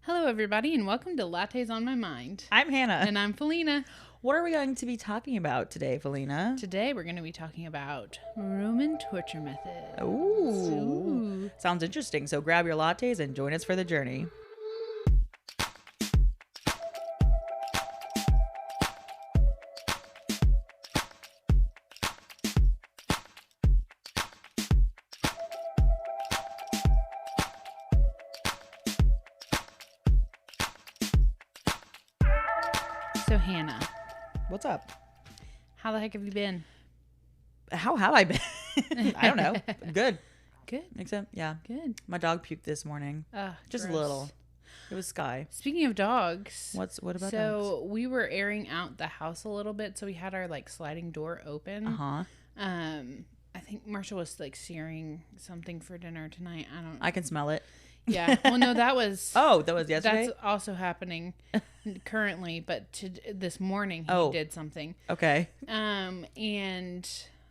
Hello, everybody, and welcome to Lattes on My Mind. I'm Hannah. And I'm Felina. What are we going to be talking about today, Felina? Today, we're going to be talking about Roman torture methods. Ooh. Sounds interesting. So grab your lattes and join us for the journey. So, Hannah. What's up? How the heck have you been? How have I been? I don't know. Good. Good. Except, yeah. Good. My dog puked this morning. Just gross. a little. It was Sky. Speaking of dogs. What about dogs? So, we were airing out the house a little bit, so we had our, sliding door open. Uh-huh. I think Marshall was, searing something for dinner tonight. I don't know. I can smell it. Yeah. Well, no, that was... Oh, that was yesterday? That's also happening currently, but this morning he did something. Okay. And,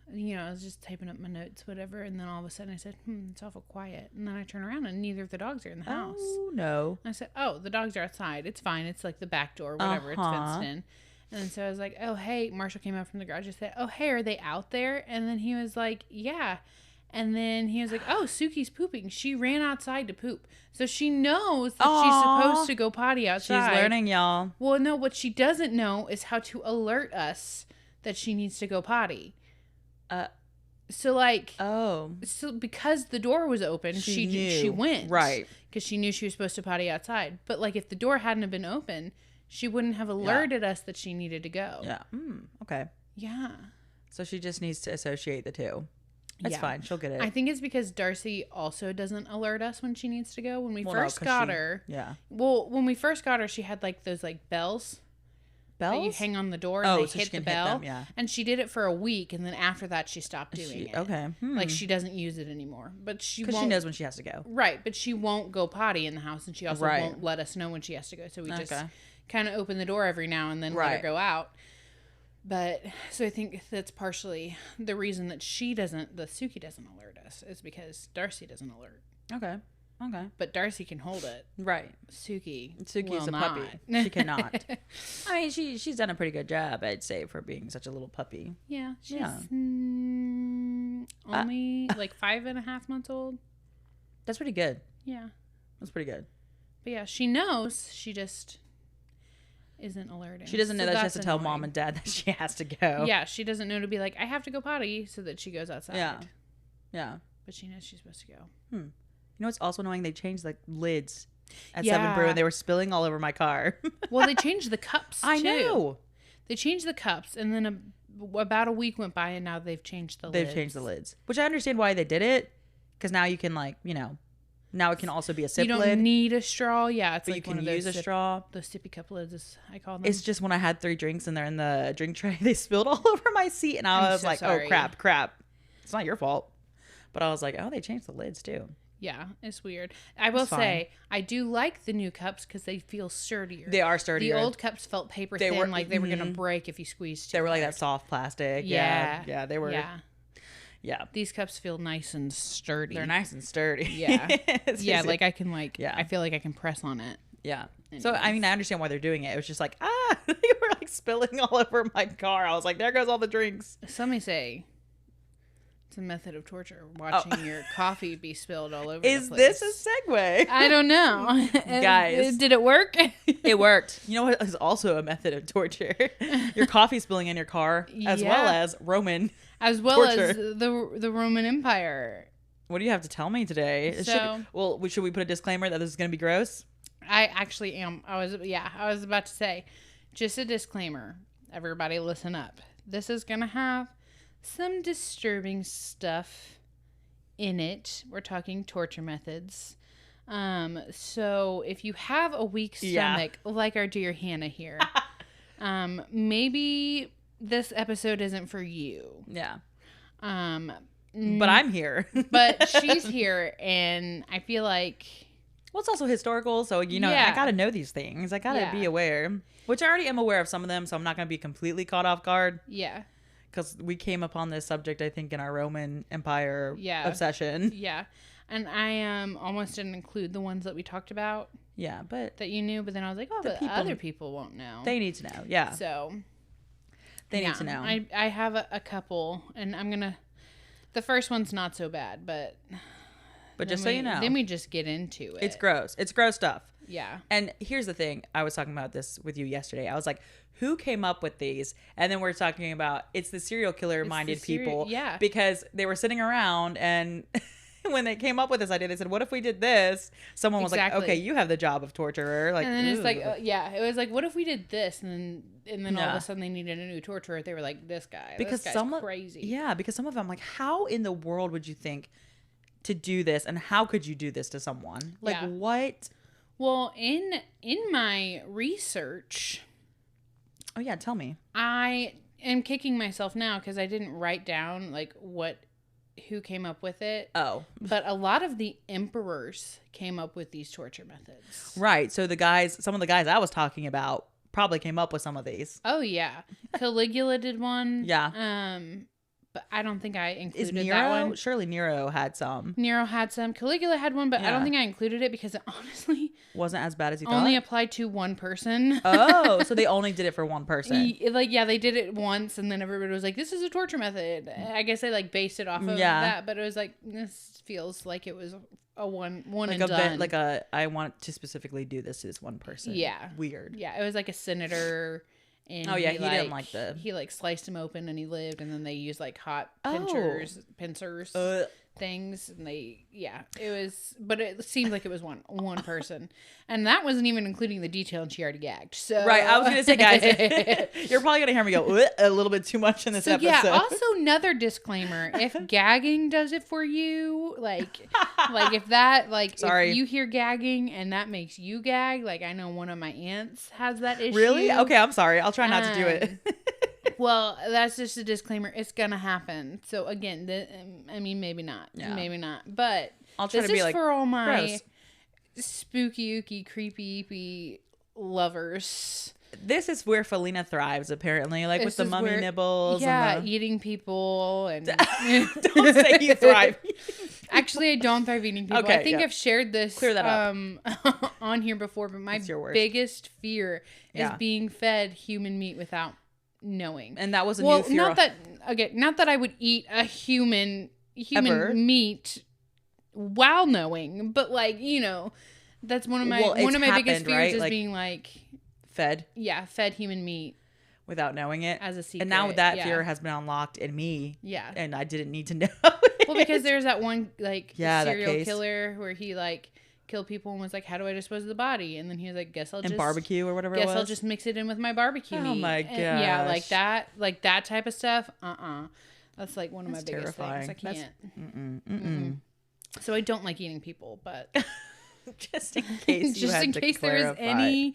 I was just typing up my notes, whatever, and then all of a sudden I said, it's awful quiet. And then I turn around and neither of the dogs are in the house. Oh, no. And I said, the dogs are outside. It's fine. It's the back door, whatever. It's fenced in. And then so I was like, oh, hey. Marshall came out from the garage and said, oh, hey, are they out there? And then he was like, yeah. And then he was like, oh, Suki's pooping. She ran outside to poop. So she knows that she's supposed to go potty outside. She's learning, y'all. Well, no, what she doesn't know is how to alert us that she needs to go potty. So because the door was open, she went. Right. Because she knew she was supposed to potty outside. But, if the door hadn't have been open, she wouldn't have alerted us that she needed to go. Yeah. Okay. Yeah. So she just needs to associate the two. That's fine. She'll get it. I think it's because Darcy also doesn't alert us when she needs to go. When we first got her. Yeah. Well, when we first got her, she had those bells. Bells? That you hang on the door and they hit the bell. Hit them, yeah. And she did it for a week, and then after that she stopped doing it. Okay. She doesn't use it anymore. But because she knows when she has to go. Right, but she won't go potty in the house, and she also won't let us know when she has to go. So we just kind of open the door every now and then let her go out. But so I think that's partially the reason that Suki doesn't alert us is because Darcy doesn't alert. Okay. But Darcy can hold it. Right. Suki's a puppy. She cannot. I mean, she's done a pretty good job, I'd say, for being such a little puppy. Yeah. She's only 5.5 months old. That's pretty good. Yeah. That's pretty good. But yeah, she knows. She just isn't alerting. She doesn't know that she has to tell mom and dad that she has to go. Yeah, she doesn't know to be like, I have to go potty, so that she goes outside. Yeah. But she knows she's supposed to go. You know what's also annoying? They changed the lids at 7 Brew and they were spilling all over my car. Well, they changed the cups too. I know. They changed the cups, and then about a week went by, and now they've changed the lids. They've changed the lids, which I understand why they did it, because now you can now it can also be a sip lid. You don't need a straw. Yeah, it's but you can use a straw. Those sippy cup lids, I call them. It's just when I had 3 drinks and they're in the drink tray, they spilled all over my seat, and I was so like, sorry. Oh, crap. It's not your fault. But I was like, oh, they changed the lids too. Yeah, it's weird. I will say, I do like the new cups because they feel sturdier. They are sturdier. The old cups felt paper thin, they were going to break if you squeezed too They were hard. like that soft plastic. Yeah, they were. Yeah. These cups feel nice and sturdy. They're nice and sturdy. Yeah. I can I feel like I can press on it. Yeah. Anyways. So, I mean, I understand why they're doing it. It was just like, they were spilling all over my car. I was like, there goes all the drinks. Some may say it's a method of torture, watching your coffee be spilled all over the place. Is this a segue? I don't know. Guys. Did it work? It worked. You know what is also a method of torture? Your coffee spilling in your car, as well as Roman as well torture. As the Roman Empire. What do you have to tell me today? Should we put a disclaimer that this is going to be gross? I actually am. I was about to say, just a disclaimer. Everybody listen up. This is going to have some disturbing stuff in it. We're talking torture methods. So if you have a weak stomach, like our dear Hannah here, maybe this episode isn't for you. Yeah. But I'm here. But she's here, and I feel like... Well, it's also historical, so, I got to know these things. I got to be aware. Which I already am aware of some of them, so I'm not going to be completely caught off guard. Yeah. Because we came upon this subject, I think, in our Roman Empire obsession. Yeah. And I almost didn't include the ones that we talked about Yeah, but that you knew, but then I was like, oh, but other people won't know. They need to know. Yeah. So they need to know. I have a couple, and I'm gonna. The first one's not so bad, but just so you know, then we just get into it. It's gross. It's gross stuff. Yeah. And here's the thing. I was talking about this with you yesterday. I was like, who came up with these? And then we're talking about it's the serial killer minded people. Yeah. Because they were sitting around and when they came up with this idea, they said, what if we did this? Someone was like, okay, you have the job of torturer. Like, and then it's like, it was like, what if we did this? And then all of a sudden they needed a new torturer. They were like, this guy. Because this guy's crazy. Yeah. Because some of them, like, how in the world would you think to do this? And how could you do this to someone? Like, what? Well, in my research, oh yeah, tell me. I am kicking myself now because I didn't write down like who came up with it. Oh, but a lot of the emperors came up with these torture methods. Right. So some of the guys I was talking about probably came up with some of these. Oh yeah, Caligula did one. Yeah. But I don't think I included Nero? that one. Surely Nero had some. Caligula had one, but I don't think I included it because it honestly wasn't as bad as you thought. Only applied to one person. Oh, so they only did it for one person. They did it once, and then everybody was like, "This is a torture method." I guess they like based it off of that, but it was like this feels like it was a one like and done. Like I want to specifically do this to this one person. Yeah, weird. Yeah, it was like a senator. And he didn't like he like sliced him open and he lived, and then they used like hot pincers things, and it was, but it seemed like it was one person, and that wasn't even including the detail, and she already gagged. So right, I was gonna say, guys, you're probably gonna hear me go a little bit too much in this episode. Yeah. Also, another disclaimer: if gagging does it for you, like if that if you hear gagging and that makes you gag, like I know one of my aunts has that issue. Really? Okay, I'm sorry. I'll try not to do it. Well, that's just a disclaimer. It's gonna happen. So again, maybe not. Yeah. Maybe not. But I'll try to be like, for all my gross. Spooky, ooky, creepy lovers. This is where Felina thrives, apparently, like with the mummy nibbles. Yeah, and eating people and don't say you thrive. Actually, I don't thrive eating people. Okay, I think I've shared this clear that up on here before, but my biggest fear is being fed human meat without knowing. And that was a new fear. Not that I would eat a human meat while knowing, but like, that's one of my biggest fears, right? Is like, being like fed human meat without knowing it as a secret. And now that fear has been unlocked in me. Yeah. And I didn't need to know. Well, because there's that one serial killer where he like killed people and was like, how do I dispose of the body? And then he was like, guess I'll just barbecue or whatever it was. I'll just mix it in with my barbecue meat. Oh my gosh. Yeah, like that type of stuff. That's like one of my biggest things. I can't. So I don't like eating people, but just in case there is any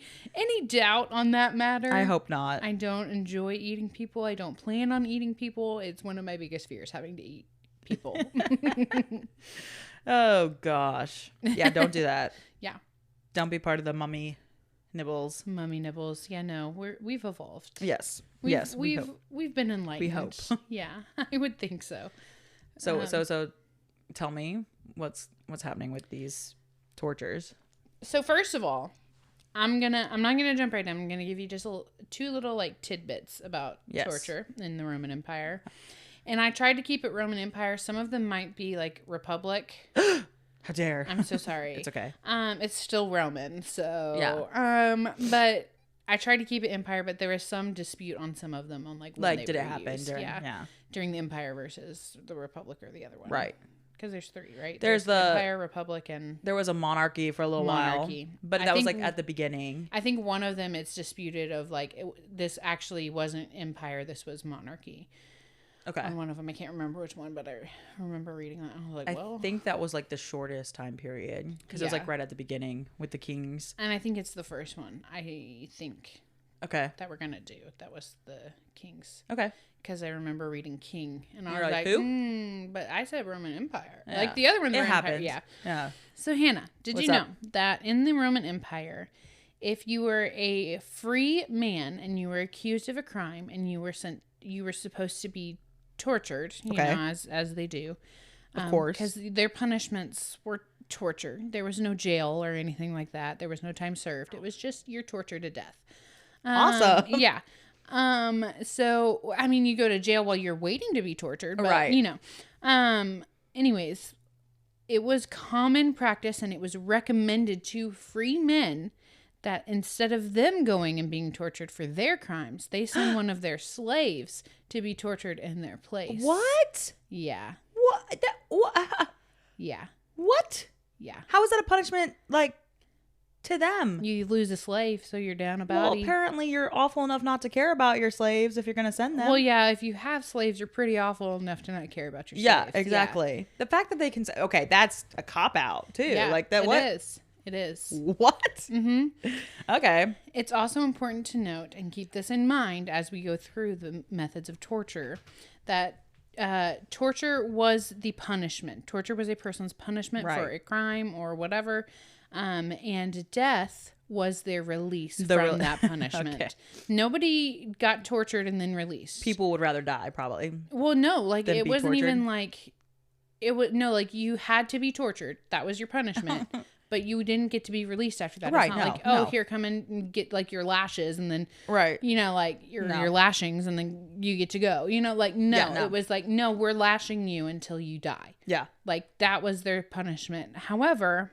doubt on that matter. I hope not. I don't enjoy eating people. I don't plan on eating people. It's one of my biggest fears, having to eat people. Oh gosh. Yeah, don't do that. Yeah. Don't be part of the mummy nibbles. Mummy nibbles. Yeah, no. We've evolved. Yes. We've been enlightened. We hope. Yeah, I would think so. So tell me what's happening with these tortures. So first of all, I'm not gonna jump right in. I'm gonna give you just two little like tidbits about torture in the Roman Empire. And I tried to keep it Roman Empire. Some of them might be like Republic. How dare. I'm so sorry. It's okay. It's still Roman, so yeah. But I tried to keep it Empire, but there was some dispute on some of them on like when they did were it happen used. During the Empire versus the Republic or the other one. Right. Because there's three, right? There's the Empire, Republic, and there was a monarchy for a little while, but that was like at the beginning. I think one of them it's disputed of like this actually wasn't Empire, this was monarchy. Okay. On one of them, I can't remember which one, but I remember reading that. I was like, I think that was like the shortest time period because it was like right at the beginning with the kings. And I think it's the first one. I think. Okay. That we're gonna do. That was the kings. Okay. Because I remember reading King, and I was like, who? But I said Roman Empire. Yeah. Like the other ones were Empire. Yeah. Yeah. So Hannah, did you know that in the Roman Empire, if you were a free man and you were accused of a crime and you were supposed to be tortured, you know, as they do, of course, because their punishments were torture. There was no jail or anything like that. There was no time served. It was just you're tortured to death. Awesome. Yeah. So, I mean, you go to jail while you're waiting to be tortured, but, right. you know. Anyways, it was common practice and it was recommended to free men that instead of them going and being tortured for their crimes, they send one of their slaves to be tortured in their place. What? Yeah. What? What? Yeah. What? Yeah. How is that a punishment, like, to them? You lose a slave, so you're down about Well, apparently you're awful enough not to care about your slaves if you're going to send them. Well, yeah, if you have slaves, you're pretty awful enough to not care about your slaves. Yeah, exactly. Yeah. The fact that they can say, okay, that's a cop-out, too. Yeah, like that. What? It is. What? Mm-hmm. Okay. It's also important to note and keep this in mind as we go through the methods of torture, that torture was the punishment. Torture was a person's punishment for a crime or whatever, and death was their release from that punishment. Okay. Nobody got tortured and then released. People would rather die, probably. Well, no, like it wasn't tortured. even like it would. No, like you had to be tortured. That was your punishment. But you didn't get to be released after that. Right. It's not like, here, come in and get like your lashes and then, you know, like your lashings and then you get to go. You know, like, no. It was like, no, we're lashing you until you die. Yeah. Like that was their punishment. However,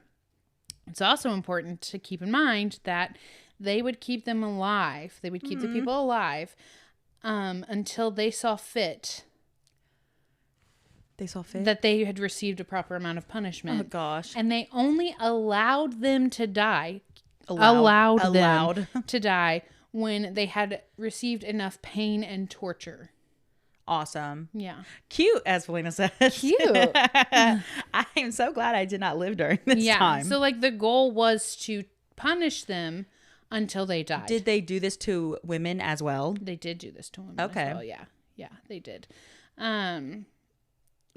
it's also important to keep in mind that they would keep them alive. They would keep the people alive until they saw fit. They saw fit? That they had received a proper amount of punishment. Oh, gosh. And they only allowed them to die. Allowed them to die when they had received enough pain and torture. Awesome. Yeah. Cute, as Felina says. Cute. I am so glad I did not live during this time. So, like, the goal was to punish them until they died. Did they do this to women as well? They did do this to women as well, yeah. Yeah, they did.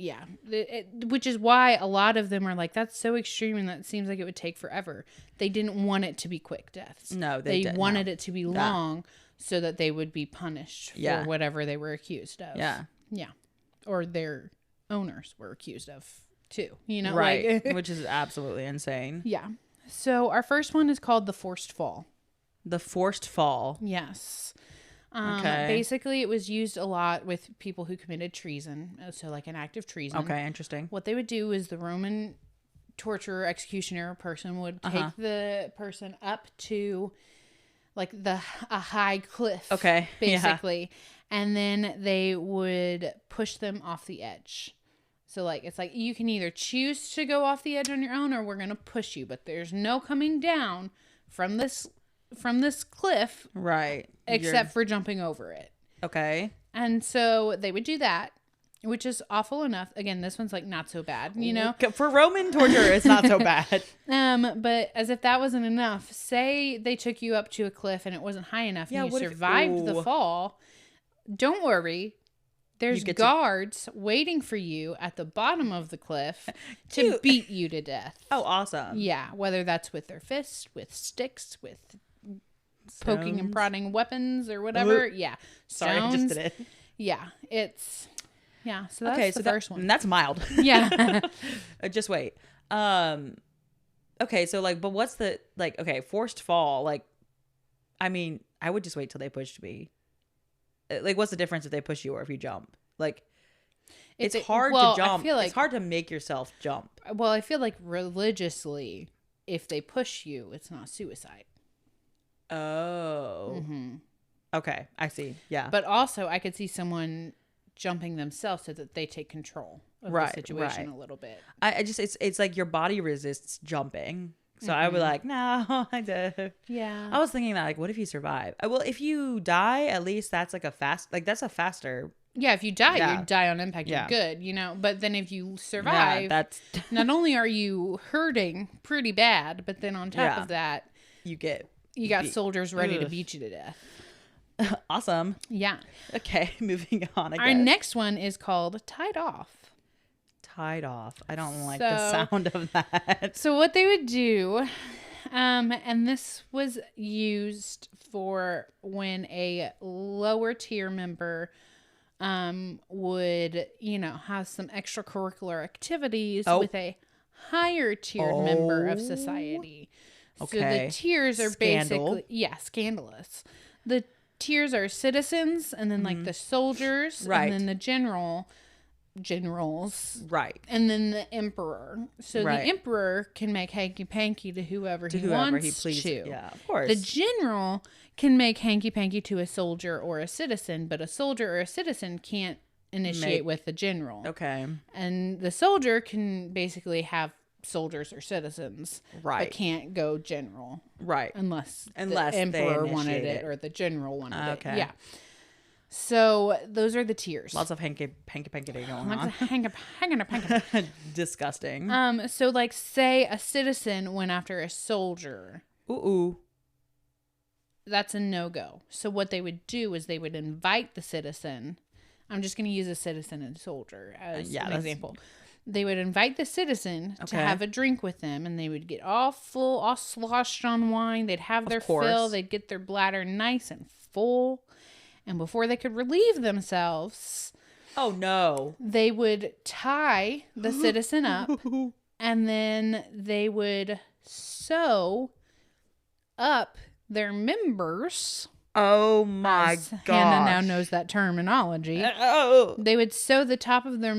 Yeah, which is why a lot of them are like, that's so extreme and that seems like it would take forever. They didn't want it to be quick deaths. No, they wanted it to be long so that they would be punished for whatever they were accused of. Yeah. Yeah. Or their owners were accused of too, you know? Right, like, which is absolutely insane. Yeah. So our first one is called the forced fall. The forced fall. Yes. Basically, it was used a lot with people who committed treason. So, like an act of treason. Okay, interesting. What they would do is the Roman torturer, executioner person would take the person up to like a high cliff. Okay. Basically. Yeah. And then they would push them off the edge. So, like, it's like you can either choose to go off the edge on your own or we're going to push you. But there's no coming down from this cliff, right, except for jumping over it. Okay. And so they would do that, which is awful enough. Again, this one's like not so bad, you know. For Roman torture, it's not so bad. But as if that wasn't enough, say they took you up to a cliff and it wasn't high enough and you survived the fall. Don't worry. There's guards waiting for you at the bottom of the cliff to beat you to death. Oh, awesome. Yeah, whether that's with their fists, with sticks, with poking and prodding weapons or whatever. Yeah. Sorry, I just did it. Yeah. So that's the first one. That's mild. Yeah. Just wait. Okay. So like, but what's the, like, okay, forced fall. Like, I mean, I would just wait till they pushed me. Like, what's the difference if they push you or if you jump? Like, it's hard to jump. I feel like, it's hard to make yourself jump. Well, I feel like religiously, if they push you, it's not suicide. Oh. Mm-hmm. Okay, I see. Yeah. But also, I could see someone jumping themselves so that they take control of the situation a little bit. I just, it's like your body resists jumping. So I would like, no, I did. Yeah. I was thinking that, like, what if you survive? Well, if you die, at least that's like that's a faster. Yeah, if you die, you die on impact. You're good, you know. But then if you survive, that's not only are you hurting pretty bad, but then on top of that, you got soldiers ready to beat you to death. Awesome. Yeah. Okay, moving on. Our next one is called tied off. Tied off. I don't like the sound of that. So what they would do, and this was used for when a lower tier member would, have some extracurricular activities with a higher tiered member of society. Okay. So the tiers are basically, scandalous. The tiers are citizens, and then like the soldiers, and then the generals, right, and then the emperor. So the emperor can make hanky panky to whoever he wants to. Yeah, of course. The general can make hanky panky to a soldier or a citizen, but a soldier or a citizen can't initiate with the general. Okay. And the soldier can basically have soldiers or citizens, but can't go general, unless the emperor wanted it or the general wanted it. Yeah. So those are the tiers. Lots of hanky panky going on. Lots of hanky. Disgusting. So like, say a citizen went after a soldier. Ooh. That's a no-go. So what they would do is they would invite the citizen. I'm just going to use a citizen and soldier as an example. They would invite the citizen to have a drink with them, and they would get all full, all sloshed on wine. They'd have their fill. They'd get their bladder nice and full. And before they could relieve themselves, oh no, they would tie the citizen up, and then they would sew up their members. Oh my god! Hannah now knows that terminology. They would sew the top of their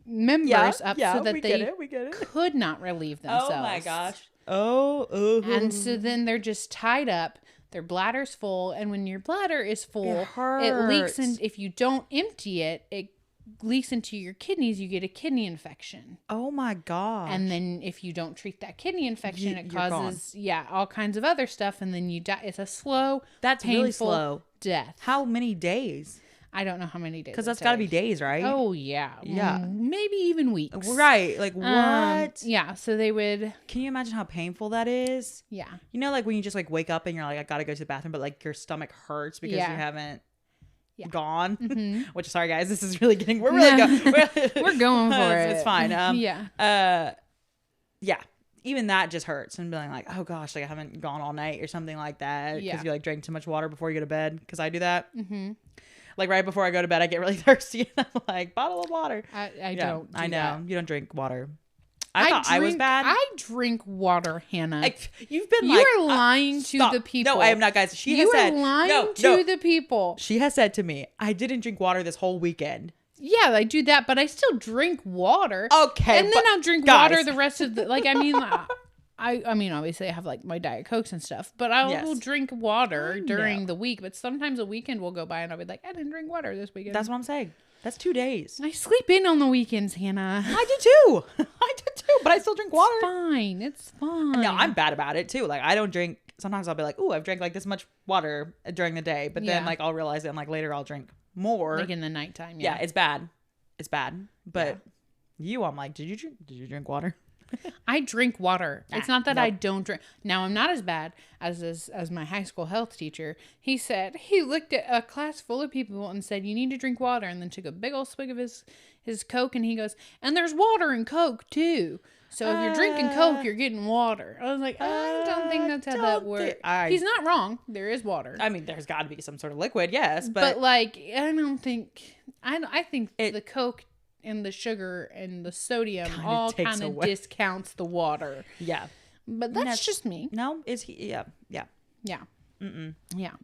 members up so that they could not relieve themselves. Oh my gosh! And so then they're just tied up. Their bladder's full, and when your bladder is full, it leaks, and if you don't empty it, it leaks into your kidneys. You get a kidney infection. Oh my god! And then if you don't treat that kidney infection, it causes all kinds of other stuff, and then you die. It's a slow, painful really slow death. How many days? I don't know how many days. Because that's got to be days, right? Oh yeah, maybe even weeks. Right? Like what? Yeah. So they would. Can you imagine how painful that is? Yeah. You know, like when you just like wake up and you're like, I gotta go to the bathroom, but like your stomach hurts because you haven't gone. Mm-hmm. Which, sorry guys, this is really getting. We're really going. We're going for it. It's fine. Yeah. Even that just hurts, and being like, oh gosh, like I haven't gone all night or something like that because you like drank too much water before you go to bed. Because I do that. Mm-hmm. Like right before I go to bed, I get really thirsty, and I'm like, bottle of water. I don't. I know that. You don't drink water. I thought I was bad. I drink water, Hannah. You've been you are lying to the people. No, I am not, guys. You are lying to the people. She has said to me, I didn't drink water this whole weekend. Yeah, I do that, but I still drink water. Okay, and then I'll drink water the rest of the. Like, I mean. I mean, obviously I have like my Diet Cokes and stuff, but I will drink water during the week. But sometimes a weekend will go by and I'll be like, I didn't drink water this weekend. That's what I'm saying. That's 2 days. I sleep in on the weekends, Hannah. I do too. But I still drink water. It's fine. No, I'm bad about it too. Like I don't drink. Sometimes I'll be like, oh, I've drank like this much water during the day. But then like I'll realize it and like later I'll drink more. Like in the nighttime. Yeah, it's bad. It's bad. But I'm like, did you drink water? I drink water. It's not that I don't drink. Now, I'm not as bad as my high school health teacher. He said he looked at a class full of people and said, you need to drink water, and then took a big old swig of his Coke, and he goes, and there's water in Coke too. So if you're drinking Coke, you're getting water. I was like, I don't think that's how that works. He's not wrong. There is water. I mean, there's got to be some sort of liquid, yes. But like, I don't think... I think the Coke... and the sugar and the sodium all kind of discounts the water. Yeah. But that's just me. No, yeah. Yeah.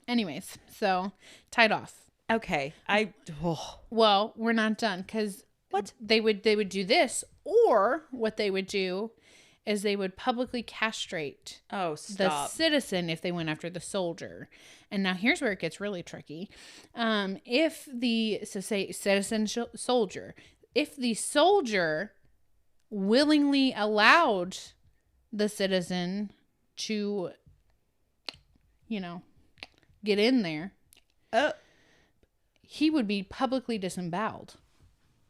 Anyways, so tied off. Okay. Well, we're not done because they would do this, or what they would do is they would publicly castrate the citizen if they went after the soldier. And now here's where it gets really tricky. If say citizen soldier. If the soldier willingly allowed the citizen to, get in there, he would be publicly disemboweled.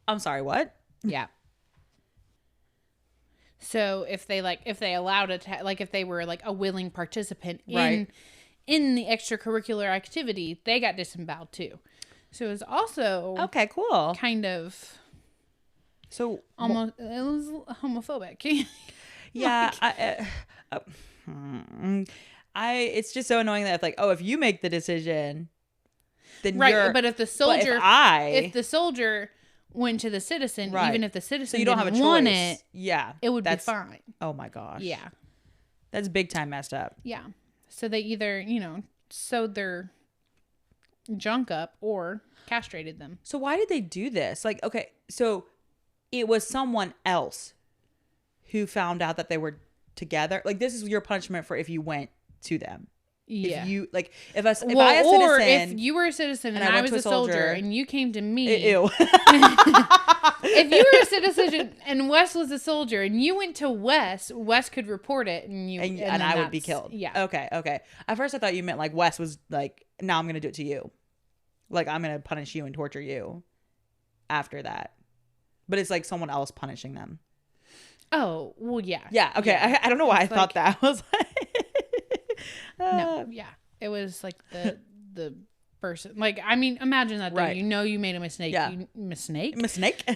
I'm sorry, what? Yeah. So if they allowed it to, like if they were like a willing participant in the extracurricular activity, they got disemboweled too. So it was also okay, cool, kind of. So almost it was homophobic. Yeah, it's just so annoying that if you make the decision, then right. But if the soldier, if the soldier went to the citizen, Right. even if the citizen So you don't have a choice. want it, Yeah. it would be fine. Oh my gosh. Yeah. That's big time messed up. Yeah. So they either, you know, sewed their junk up or castrated them. So why did they do this? Like, okay, so it was someone else who found out that they were together. Like, this is your punishment for if you went to them. Yeah. If you, like, if I a citizen. Or if you were a citizen and I was a soldier and you came to me. Ew. If you were a citizen and Wes was a soldier and you went to Wes could report it and I would be killed. Yeah. Okay. At first I thought you meant like Wes was like, now I'm going to do it to you. Like, I'm going to punish you and torture you after that. But it's like someone else punishing them. Oh, well, yeah. Yeah. Okay. Yeah. I don't know why I thought that. I was like, no. Yeah. It was like the person. Like, I mean, imagine that. Right. You know you made a mistake. Yeah. Mistake?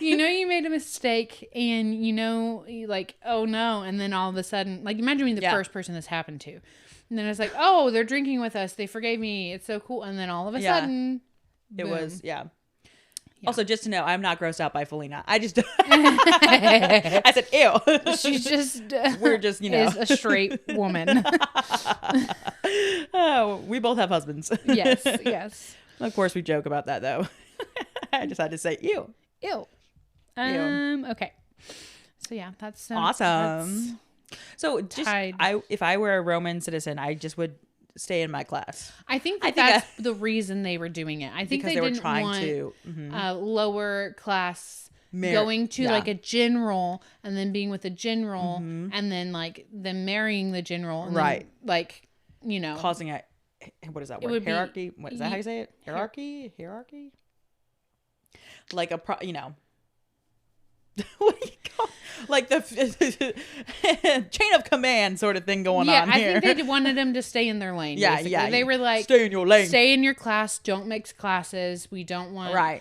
You know you made a mistake and you know, like, oh no. And then all of a sudden, like, imagine being the first person this happened to. And then it's like, oh, they're drinking with us. They forgave me. It's so cool. And then all of a sudden. It boom. was, yeah. Also, just to know, I'm not grossed out by Felina. I just, I said, ew. She's just, we're just, you know, is a straight woman. Oh, we both have husbands. Yes. Of course, we joke about that though. I just had to say, ew. Okay. So yeah, that's awesome. So just, if I were a Roman citizen, I just would stay in my class. I think that's the reason they were doing it. I think they were didn't trying want to lower class going to like a general and then being with a general and then like them marrying the general and then, like, you know, causing a, what is that word? Hierarchy? What is that how you say it? Hierarchy? Like a you know. What do you call like the chain of command sort of thing going on here. I think they wanted them to stay in their lane. Basically. They were like, stay in your lane, stay in your class, don't mix classes. We don't want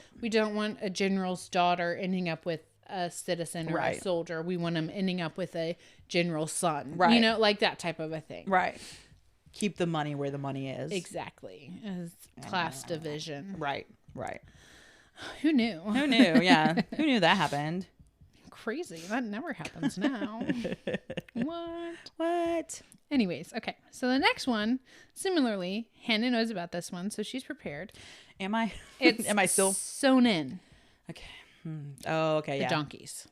a general's daughter ending up with a citizen or a soldier. We want them ending up with a general's son. You know, like that type of a thing. Keep the money where the money is. Exactly. Class division. Right. Who knew? Yeah. Who knew that happened? Crazy. That never happens now. What? Anyways, okay. So the next one, similarly, Hannah knows about this one, so she's prepared. Am I? It's Am I still sewn in? Okay. Oh, okay. The donkeys.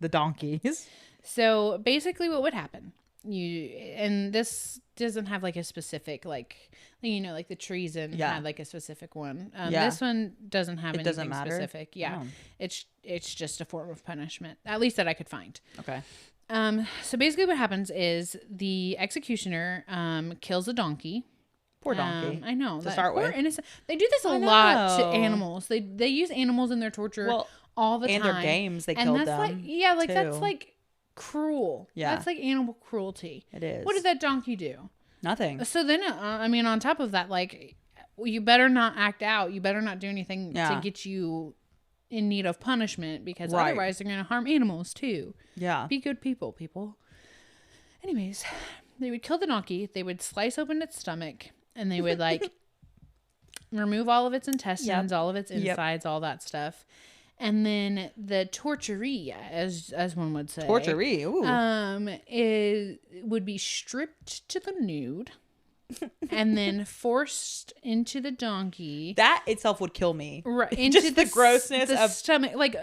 The donkeys. So basically, what would happen? And this doesn't have like a specific like the treason had like a specific one. This one doesn't have anything specific. Yeah. Oh. It's just a form of punishment, at least that I could find. Okay. So basically what happens is the executioner kills a donkey. Poor donkey. I know. To start with. Innocent. They do this a lot to animals. They use animals in their torture all the time. And their games, they killed them. That's like cruel. Yeah. That's like animal cruelty. It is. What did that donkey do? Nothing. So then, on top of that, like, you better not act out. You better not do anything to get you in need of punishment because otherwise they're going to harm animals too. Yeah. Be good people. Anyways, they would kill the donkey. They would slice open its stomach and they would like remove all of its intestines, all of its insides, all that stuff. And then the torturee, as one would say, would be stripped to the nude, and then forced into the donkey. That itself would kill me. Right, into just the grossness of stomach. Like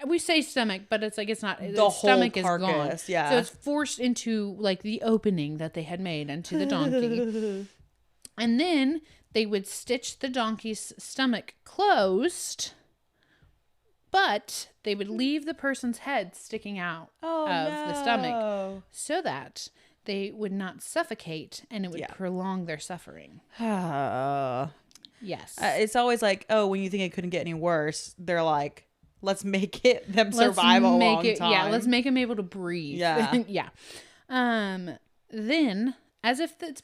we say stomach, but it's like it's not. The whole stomach carcass, is gone. Yeah, so it's forced into like the opening that they had made into the donkey, and then they would stitch the donkey's stomach closed. But they would leave the person's head sticking out of the stomach so that they would not suffocate and it would prolong their suffering. Yes. It's always like, when you think it couldn't get any worse, they're like, let's make them survive a long time. Yeah, let's make them able to breathe. Yeah. Then, as if it's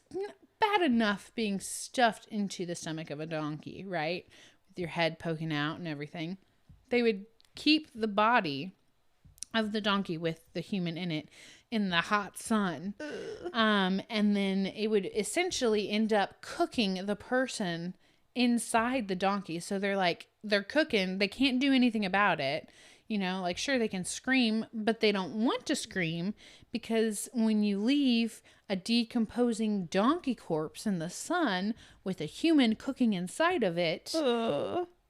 bad enough being stuffed into the stomach of a donkey, right? With your head poking out and everything. They would keep the body of the donkey with the human in it in the hot sun. And then it would essentially end up cooking the person inside the donkey. So they're cooking. They can't do anything about it. You know, like, sure, they can scream, but they don't want to scream because when you leave a decomposing donkey corpse in the sun with a human cooking inside of it,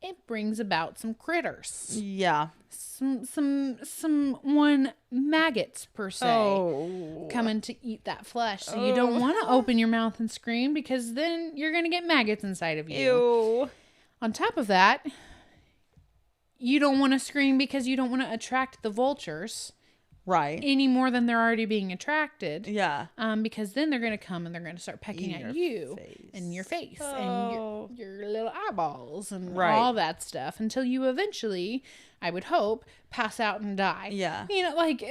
it brings about some critters. Yeah. Some maggots, per se, coming to eat that flesh. So you don't want to open your mouth and scream because then you're going to get maggots inside of you. Ew. On top of that, you don't want to scream because you don't want to attract the vultures. Right. Any more than they're already being attracted. Yeah. Because then they're going to come and they're going to start pecking at you and your face and your little eyeballs and all that stuff until you eventually, I would hope, pass out and die. Yeah. You know, like.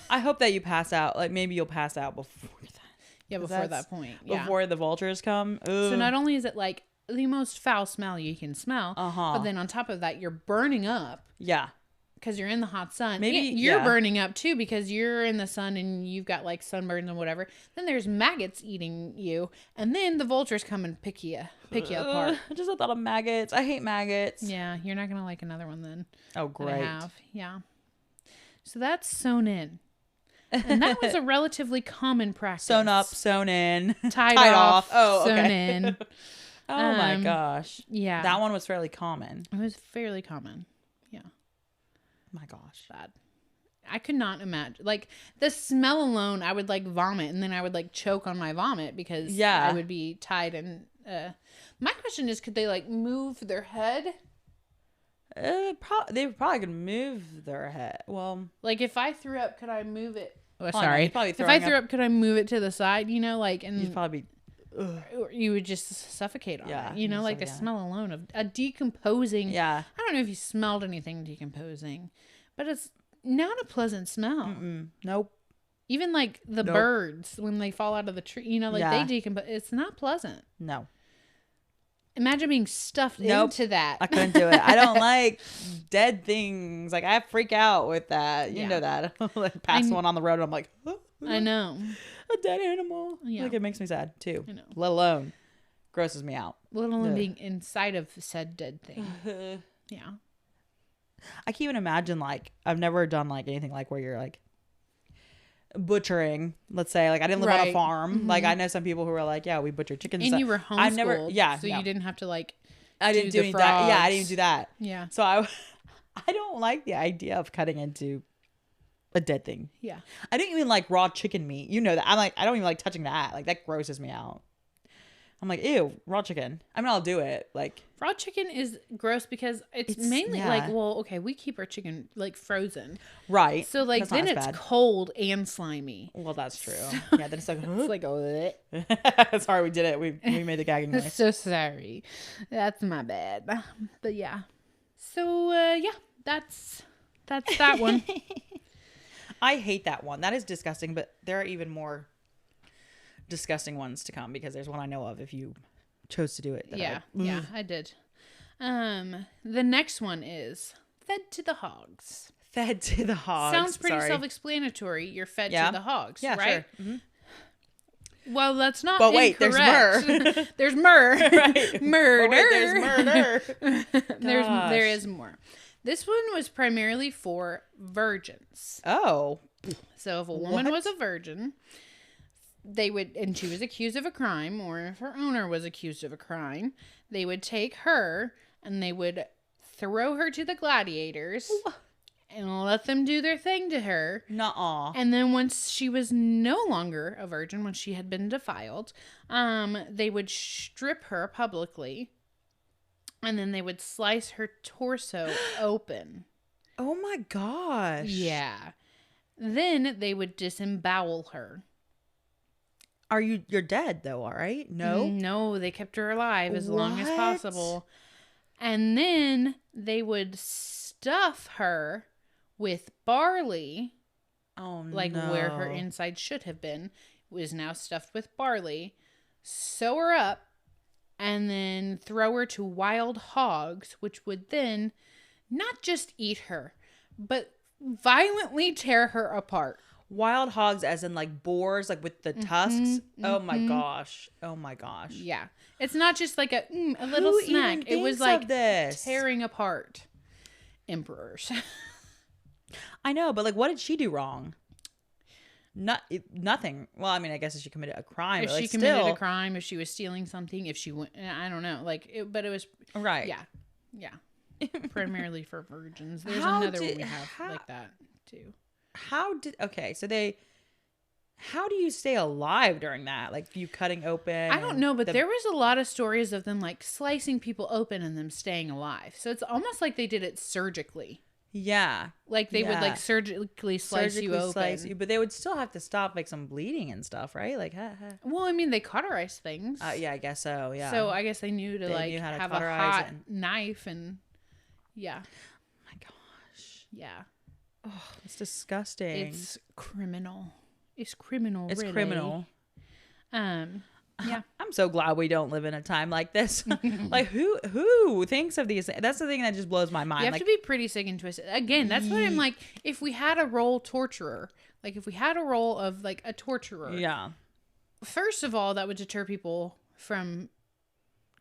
I hope that you pass out. Like, maybe you'll pass out before that. Yeah, before that point. Yeah. Before the vultures come. Ugh. So not only is it like the most foul smell you can smell, but then on top of that, you're burning up. Yeah. Because you're in the hot sun. Maybe you're burning up too because you're in the sun and you've got like sunburns and whatever. Then there's maggots eating you, and then the vultures come and pick you apart. I just thought of maggots. I hate maggots. Yeah, you're not gonna like another one then. Oh, great. Yeah. So that's sewn in, and that was a relatively common practice. Sewn up, sewn in, tied off. Oh, okay. Sewn in. Oh my gosh. Yeah, that one was fairly common. It was fairly common. Yeah. My gosh. Bad. I could not imagine. Like, the smell alone, I would, like, vomit. And then I would, like, choke on my vomit because I would be tied. And my question is, could they, like, move their head? They probably could move their head. Well, like, if I threw up, could I move it? Oh, sorry. If I threw up, could I move it to the side? You know, like, and you'd probably be... You would just suffocate on it. You know, like the smell alone of a decomposing. Yeah. I don't know if you smelled anything decomposing, but it's not a pleasant smell. Nope. Even like the birds when they fall out of the tree, you know, like they decompose. It's not pleasant. No. Imagine being stuffed into that. I couldn't do it. I don't like dead things. Like, I freak out with that. You know that. Like, pass one on the road and I'm like, I know. A dead animal. Yeah. Like, it makes me sad too. I know. Let alone grosses me out. Let alone being inside of said dead thing. Yeah. I can't even imagine, like, I've never done like anything like where you're like butchering, let's say. Like, I didn't live on a farm. Like, I know some people who are like, yeah, we butcher chickens and you were homeschooled. I've never, so you didn't have to like I didn't do any that. Yeah, I didn't do that. Yeah. So I don't like the idea of cutting into a dead thing. Yeah. I didn't even like raw chicken meat. You know that. I'm like, I don't even like touching that. Like, that grosses me out. I'm like, ew, raw chicken. I mean, I'll do it. Like, raw chicken is gross because it's mainly like, well, okay, we keep our chicken like frozen. Right. So like then it's cold and slimy. Well, that's true. Yeah, then it's like, it's like, sorry, we did it. We made the gagging noise. So sorry. That's my bad. But yeah. So yeah, that's that one. I hate that one. That is disgusting, but there are even more disgusting ones to come because there's one I know of if you chose to do it. Yeah, I did. The next one is fed to the hogs. Fed to the hogs. Sounds pretty self-explanatory. You're fed to the hogs, right? Sure. Mm-hmm. Well, that's not but wait, incorrect. There's murder. There's murder. Right. Murder. Wait, there's murder. There is more. This one was primarily for virgins. Oh. So if a woman was a virgin, they would, and she was accused of a crime, or if her owner was accused of a crime, they would take her and they would throw her to the gladiators and let them do their thing to her. Nuh-uh. And then once she was no longer a virgin, when she had been defiled, they would strip her publicly. And then they would slice her torso open. Oh my gosh. Yeah. Then they would disembowel her. You're dead though, all right? No? No, they kept her alive as long as possible. And then they would stuff her with barley. Oh, like where her inside should have been was now stuffed with barley. Sew her up. And then throw her to wild hogs, which would then not just eat her, but violently tear her apart. Wild hogs, as in like boars, like with the tusks. Oh my gosh. Oh my gosh. Yeah. It's not just like a little Who snack. even It was thinks like of this? tearing apart emperors. I know, but like, what did she do wrong? Nothing. Well, I mean, I guess if she committed a crime. If but, like, she committed still, a crime, if she was stealing something, if she went, I don't know. But it was right. Yeah. Yeah. Primarily for virgins. There's How another did- one we have how- like that too. How do you stay alive during that? Like you cutting open? I don't know, but there was a lot of stories of them like slicing people open and them staying alive. So it's almost like they did it surgically. Yeah. Like they would like surgically slice you open. but they would still have to stop like some bleeding and stuff, right? Like, Well, I mean, they cauterize things. yeah, I guess so. Yeah. So I guess they knew to They knew how to have a cauterize hot it. knife and yeah, my gosh. yeah. Oh, it's disgusting. It's criminal. It's criminal. It's really. criminal. Yeah. I'm so glad we don't live in a time like this. Like who thinks of these? That's the thing that just blows my mind. You have to be pretty sick and twisted. Again, that's what I'm like. If we had a role torturer, like if we had a role of like a torturer, yeah. First of all, that would deter people from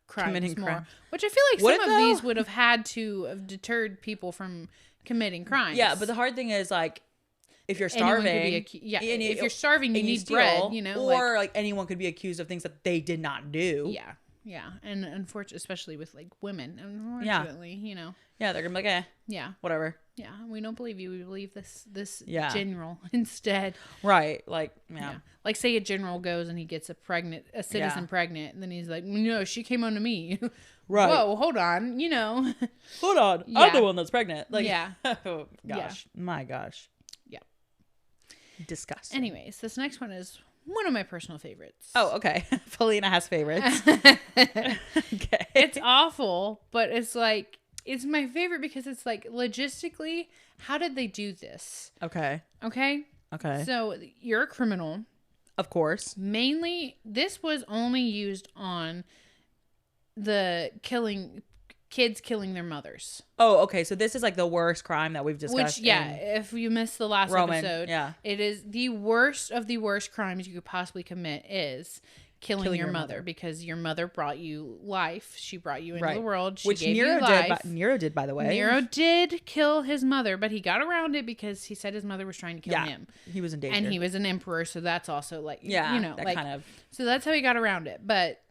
Committing crimes more. crime. Which I feel like What some of though? these would have had to have deterred people from committing crimes. Yeah, but the hard thing is like if you're Anyone could starving, be if you're starving, you need bread, you know, or like anyone could be accused of things that they did not do. Yeah, and unfortunately, especially with like women, unfortunately, you know. Yeah, they're gonna be like, Yeah, whatever. yeah, we don't believe you. We believe this Yeah. general instead. Right, like yeah. Like say a general goes and he gets a citizen pregnant, and then he's like, no, she came on to me. Right. Whoa, hold on, you know. Hold on, Yeah. I'm the one that's pregnant. Like, Yeah. Oh gosh, my gosh. Yeah. Disgusting. Anyways, this next one is one of my personal favorites. Oh, okay. Felina has favorites. Okay. It's awful, but it's like it's my favorite because it's like logistically, how did they do this? Okay. Okay. So you're a criminal. Of course. Mainly, this was only used on the kids killing their mothers. Oh, okay. So this is like the worst crime that we've discussed. Which, yeah, if you missed the last episode, yeah, it is the worst of the worst crimes you could possibly commit is killing your mother, because your mother brought you life. She brought you into the world. She gave you life. Nero did, by the way. Nero did kill his mother, but he got around it because he said his mother was trying to kill him. He was in danger. And he was an emperor, so that's also like, yeah, you know, that like, kind of. So that's how he got around it. But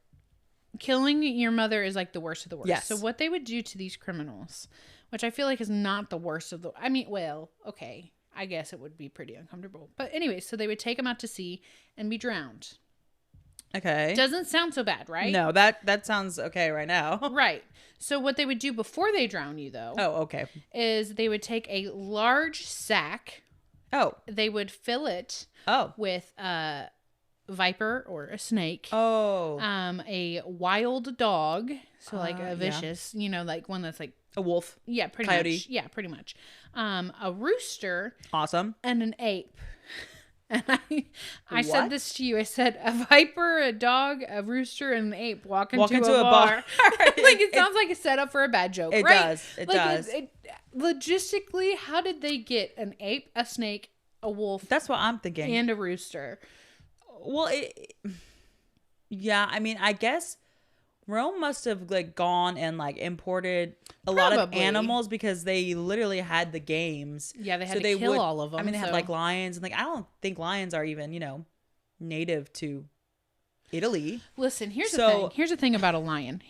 killing your mother is like the worst of the worst. Yes. So what they would do to these criminals, which I feel like is not the worst of the, I mean, well, okay, I guess it would be pretty uncomfortable. But anyway, so they would take them out to sea and be drowned. Okay. Doesn't sound so bad, right? No, that sounds okay right now. Right. So what they would do before they drown you, though. Oh, okay. Is they would take a large sack. Oh. They would fill it. Oh. With a viper or a snake. Oh. A wild dog. So like a vicious, you know, like one that's like a wolf. Yeah, pretty Coyote. much. Yeah, pretty much. A rooster. Awesome. And an ape. And I said this to you. I said a viper, a dog, a rooster, and an ape walk into a bar. Like it sounds like a setup for a bad joke. It right? does. It does. Logistically, how did they get an ape, a snake, a wolf? That's what I'm thinking. And a rooster. Well, yeah. I mean, I guess Rome must have like gone and like imported a lot of animals because they literally had the games. Yeah, they had to kill all of them. I mean, they had like lions and like I don't think lions are even, you know, native to Italy. Listen, here's the thing. Here's the thing about a lion.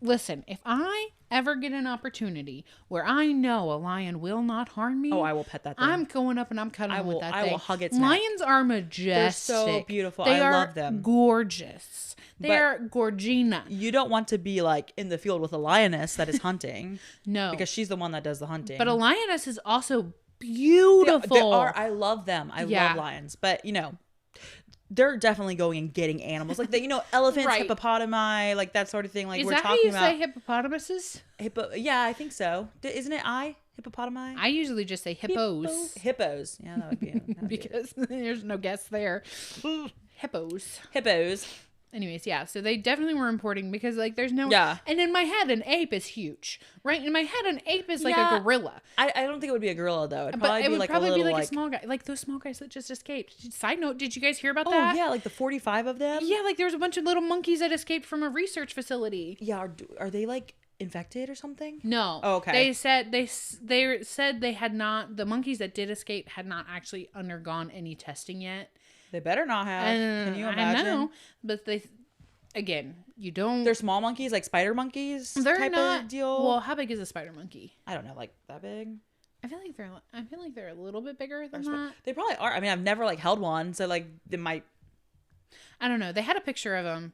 Listen, if I ever get an opportunity where I know a lion will not harm me, I will pet that thing. I'm going up and I'm cuddling with that thing. I will hug its neck. Lions are majestic. They're so beautiful. They I love them. Gorgeous. They are gorgina. You don't want to be like in the field with a lioness that is hunting. No. Because she's the one that does the hunting. But a lioness is also beautiful. I love them. I love lions. But, you know, they're definitely going and getting animals. Like, you know, elephants, hippopotami, like that sort of thing. Like, is we're that talking how you say hippopotamuses? Yeah, I think so. Isn't it hippopotami? I usually just say hippos. Hippos. Yeah, that would be. Because there's no guess there. Hippos. Anyways, yeah. So they definitely were importing because like there's no. Yeah. And in my head, an ape is huge, right? In my head, an ape is like a gorilla. I don't think it would be a gorilla though. It would probably be like a small guy, like those small guys that just escaped. Side note: did you guys hear about that? Oh yeah, like the 45 of them. Yeah, like there was a bunch of little monkeys that escaped from a research facility. Yeah, are they like infected or something? No. Oh, okay. They said they had not. The monkeys that did escape had not actually undergone any testing yet. They better not have. Can you imagine? I know, but again, you don't. They're small monkeys, like spider monkeys. They're type not. Of deal. Well, how big is a spider monkey? I don't know, like that big. I feel like they're a little bit bigger than that. They probably are. I mean, I've never like held one, so like they might. I don't know. They had a picture of them.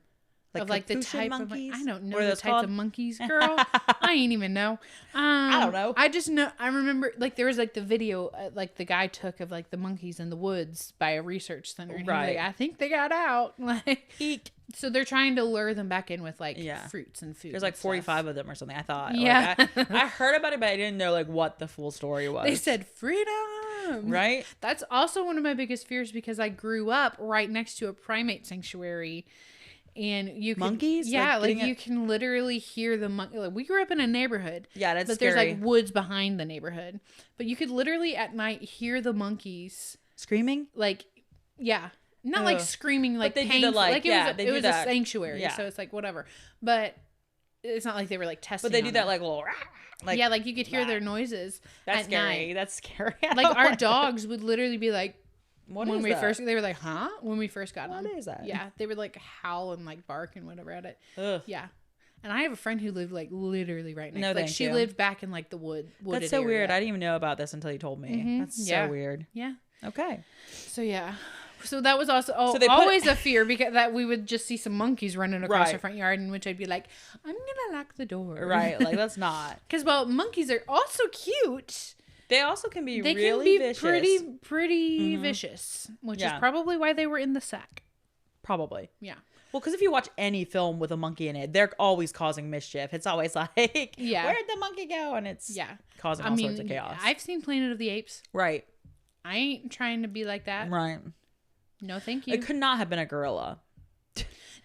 Of like the type monkeys? of I don't know the types of monkeys, girl. I ain't even know. I don't know. I just know. I remember like there was like the video like the guy took of like the monkeys in the woods by a research center. And right. He was like, I think they got out. Like, eek. So they're trying to lure them back in with like fruits and food. There's like 45 of them or something. I thought. Yeah. Like, I heard about it, but I didn't know like what the full story was. They said freedom. Right. That's also one of my biggest fears because I grew up right next to a primate sanctuary. And you can, monkeys? Yeah, like you can literally hear the monkey. Like, we grew up in a neighborhood. Yeah, that's but scary. There's like woods behind the neighborhood. But you could literally at night hear the monkeys screaming. Like, yeah, not like screaming like painful. Like it was a sanctuary, so it's like whatever. But it's not like they were like testing. But they do that like little. Like, yeah, like you could hear their noises. That's at scary. Night. That's scary. Like our dogs would literally be like. When we first, they were like, huh? When we first got them. What is that? Yeah, they would like howl and like bark and whatever at it. Ugh. Yeah. And I have a friend who lived like literally right next. No, like she lived back in like the wooded That's so area. Weird. I didn't even know about this until you told me. Mm-hmm. That's so weird. Yeah. Okay. So yeah. So that was also always a fear because that we would just see some monkeys running across our front yard, in which I'd be like, I'm gonna lock the door. Right. Like let's not. Because monkeys are also cute. They also can be vicious. pretty vicious, which is probably why they were in the sack. Probably. Yeah. Well, because if you watch any film with a monkey in it, they're always causing mischief. It's always like, where'd the monkey go? And it's causing all sorts of chaos. I've seen Planet of the Apes. Right. I ain't trying to be like that. Right. No, thank you. It could not have been a gorilla.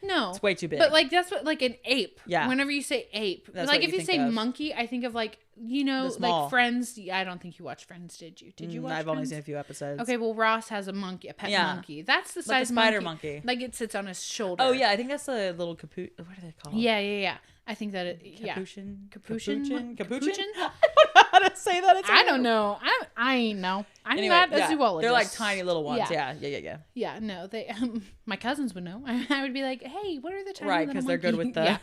No. It's way too big. But like that's what like an ape. Yeah. Whenever you say ape. That's like if you say of. monkey, I think of like, like Friends. I don't think you watched Friends, did you? Did you watch I've Friends? only seen a few episodes. Okay, well Ross has a monkey, a pet monkey. That's the size like a spider monkey. Like it sits on his shoulder. Oh yeah, I think that's a little capuchin. What are they called? Yeah. I think that Capuchin? Capuchin? I don't know how to say that. I don't know. I ain't know. I'm not a zoologist. They're like tiny little ones. Yeah. Yeah, no, they. My cousins would know. I would be like, "Hey, what are the tiny right?" Because they're good with the.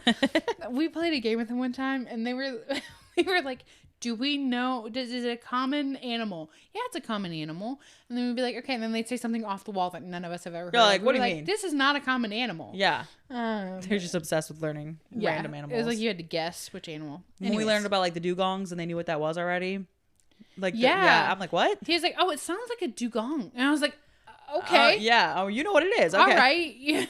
We played a game with them one time, and we were like, "Do we know? Is it a common animal?" Yeah, it's a common animal. And then we'd be like, "Okay," and then they'd say something off the wall that none of us have ever heard. Like, what do you mean? This is not a common animal. Yeah. They're just obsessed with learning random animals. It was like you had to guess which animal. When we learned about like the dugongs and they knew what that was already. Like I'm like, what? He was like, oh, it sounds like a dugong, and I was like, okay, oh, you know what it is. Okay. All right, yeah,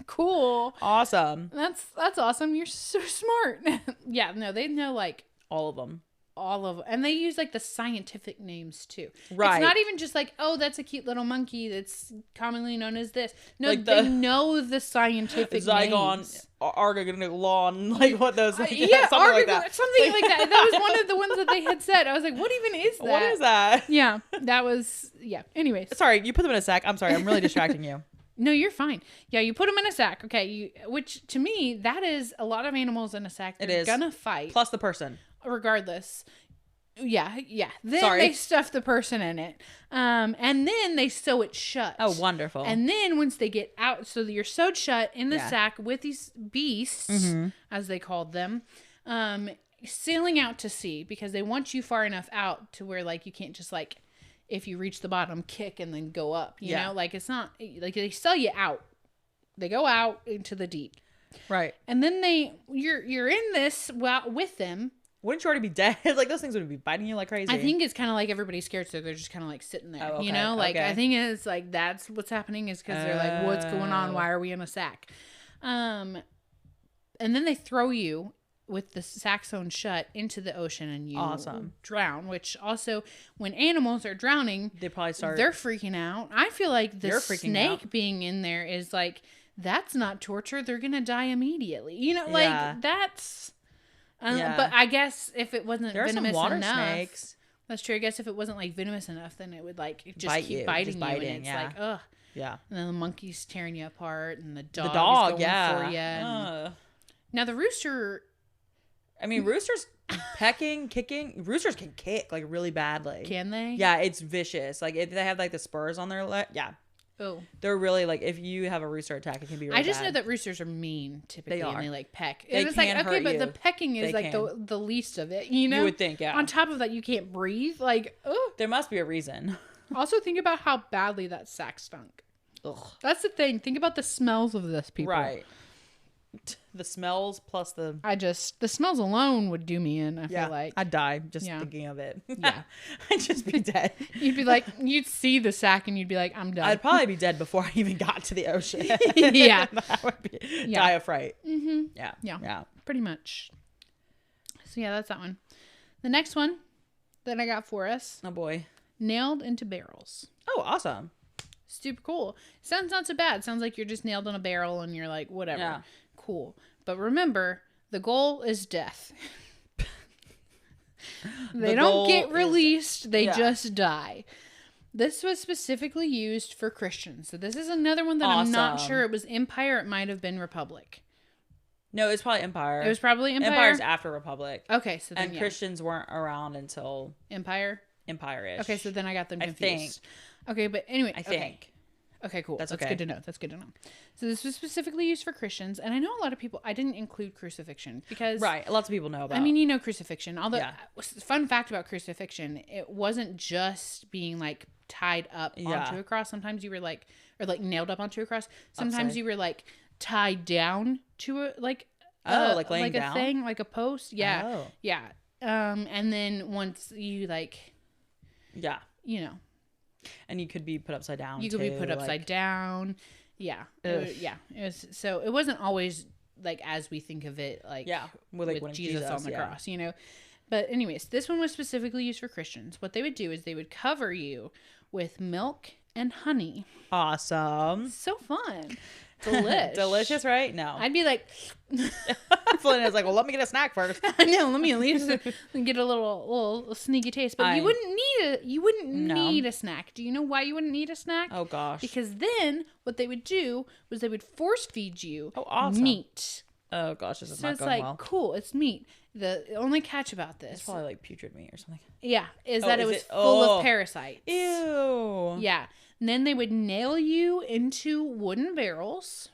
cool, awesome. That's awesome. You're so smart. Yeah, no, they know like all of them. And they use like the scientific names too. Right. It's not even just like, oh, that's a cute little monkey that's commonly known as this. No, like they know the scientific names. Argonautlon, like what those something like that. Something like that. That was one of the ones that they had said. I was like, what even is that? What is that? Yeah, that was anyways. Sorry, you put them in a sack. I'm sorry, I'm really distracting you. No, you're fine. Yeah, you put them in a sack. Okay, which to me, that is a lot of animals in a sack. They're gonna fight. Plus the person. Regardless. Yeah. Then they stuff the person in it. And then they sew it shut. Oh, wonderful. And then once they get out, so you're sewed shut in the sack with these beasts, as they called them, sailing out to sea because they want you far enough out to where like you can't just like, if you reach the bottom, kick and then go up. You know, like it's not like they sell you out. They go out into the deep. Right. And then you're in this with them. Wouldn't you already be dead? Like those things would be biting you like crazy. I think it's kind of like everyevery's scared, so they're just kind of like sitting there. You know, like I think it's like that's what's happening is because they're like, what's going on? Why are we in a sack? And then they throw you with the sack sewn shut into the ocean and you drown. Which also, when animals are drowning, they probably they're freaking out. I feel like the snake being in there is like that's not torture. They're going to die immediately. You know, like that's, but I guess if it wasn't venomous enough, snakes. That's true. I guess if it wasn't like venomous enough, then it would like just keep biting you. And it's like, ugh. Yeah. And then the monkey's tearing you apart and the dog is going for you. Now the rooster. I mean, roosters pecking, kicking. Roosters can kick like really badly. Can they? Yeah, it's vicious. Like if they have like the spurs on their leg. Yeah. Oh. They're really like, if you have a rooster attack, it can be really bad. I just know that roosters are mean typically. And they like peck. They and it's can like, okay, hurt but you. the pecking is like the least of it, you know? You would think, yeah. On top of that, you can't breathe. Like, ugh. There must be a reason. Also, think about how badly that sack stunk. Ugh. That's the thing. Think about the smells of this, people. Right. The smells plus the smells alone would do me in. I feel like I'd die just thinking of it. Yeah. I'd just be dead. You'd be like, you'd see the sack and you'd be like, I'm done. I'd probably be dead before I even got to the ocean. Yeah. That would be die of fright. Mm-hmm. Yeah. Pretty much. So yeah, that's that one. The next one that I got for us. Oh boy. Nailed into barrels. Oh, awesome. Super cool. Sounds not so bad. Sounds like you're just nailed in a barrel and you're like, whatever. Yeah. Cool. But remember, the goal is death. They don't get released. They just die. This was specifically used for Christians. So this is another one that I'm not sure. It was Empire. It might have been Republic. No, it's probably Empire. It was probably Empire. Empire's after Republic. Okay. So then, and Christians weren't around until Empire-ish. Okay, so then I got them confused. I think. Okay, but anyway. I think. Okay, cool. That's okay. Good to know. That's good to know. So this was specifically used for Christians, and I know a lot of people. I didn't include crucifixion because lots of people know about. I mean, you know crucifixion. Although, fun fact about crucifixion, it wasn't just being like tied up onto a cross. Sometimes you were like, or like nailed up onto a cross. Sometimes you were like tied down to a like laying down? A thing, like a post. Yeah, yeah. And then once you like, you know. And you could be put upside down. You could be put upside down. Yeah. It was, so it wasn't always like as we think of it, like with Jesus on the cross, you know. But anyways, this one was specifically used for Christians. What they would do is they would cover you with milk and honey. Awesome. So fun. Delicious, right? No. I'd be like, Flynn is like, well, let me get a snack first. I know, let me at least get a little sneaky taste. But you wouldn't need a snack. Do you know why you wouldn't need a snack? Oh gosh. Because then what they would do was they would force feed you awesome. Meat. Oh gosh, this is so not going well. So it's like, cool, it's meat. The only catch about this, it's probably like putrid meat or something. Yeah, is that it was full of parasites. Ew. Yeah. And then they would nail you into wooden barrels.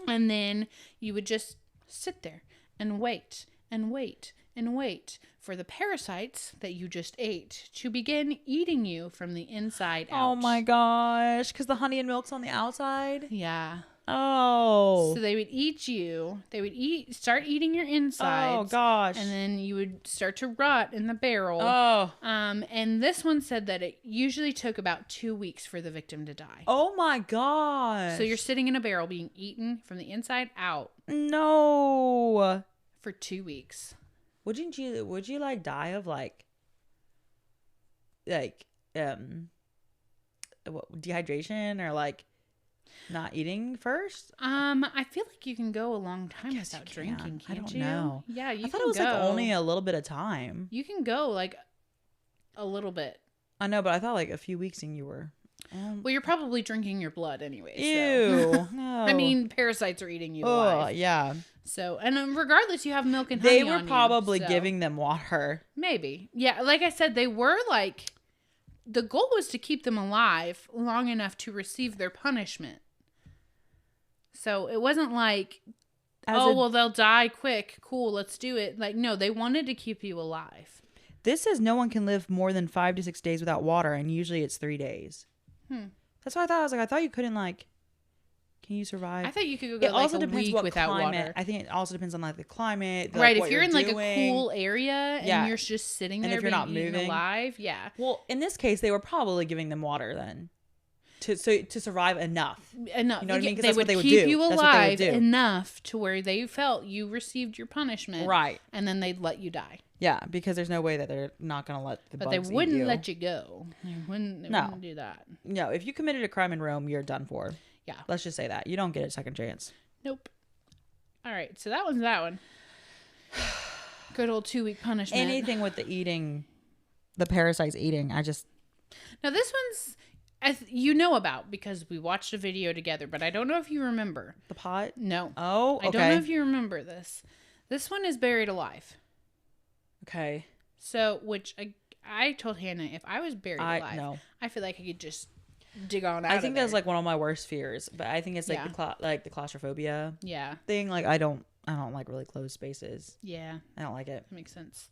And then you would just sit there and wait and wait and wait for the parasites that you just ate to begin eating you from the inside out. Oh my gosh. Because the honey and milk's on the outside? Yeah. Oh. So they would eat you. They would start eating your insides. Oh gosh. And then you would start to rot in the barrel. Oh. And this one said that it usually took about 2 weeks for the victim to die. Oh my gosh. So you're sitting in a barrel being eaten from the inside out. No. For 2 weeks. Would you like die of like dehydration or like not eating first? I feel like you can go a long time without drinking. Can't I don't you? know. Yeah, you can go. I thought it was like only a little bit of time. You can go like a little bit. I know, but I thought like a few weeks and you were. Well, you're probably drinking your blood anyway. Ew. So. No. I mean, parasites are eating you alive. Oh, yeah. So, and regardless, you have milk and honey. They were probably giving them water. Maybe. Yeah. Like I said, they were like, the goal was to keep them alive long enough to receive their punishment. So it wasn't like, well, they'll die quick. Cool, let's do it. Like, no, they wanted to keep you alive. This says no one can live more than 5 to 6 days without water, and usually it's 3 days. That's what I thought. I thought you couldn't like. Can you survive? I thought you could go like also a week without water. I think it also depends on like the climate. Right, if you're in like a cool area and you're just sitting there and if you're not moving moving alive, yeah. Well, in this case, they were probably giving them water then. To survive enough. You know what I mean? Because that's what they would do. They would keep you alive enough to where they felt you received your punishment. Right. And then they'd let you die. Yeah, because there's no way that they're not going to let the bugs eat you. But they wouldn't let you go. They wouldn't do that. No, if you committed a crime in Rome, you're done for. Yeah. Let's just say that. You don't get a second chance. Nope. All right. So that one's that one. Good old 2-week punishment. Anything with the eating, the parasites eating, Now this one's, you know about because we watched a video together, but I don't know if you remember. The pot? No. Oh, okay. I don't know if you remember this. This one is buried alive. Okay. So, which I told Hannah, if I was buried alive, I feel like I could just dig on out. I think that's like one of my worst fears, but I think it's like the claustrophobia. Yeah. Thing. Like I don't like really closed spaces. Yeah. I don't like it. That makes sense.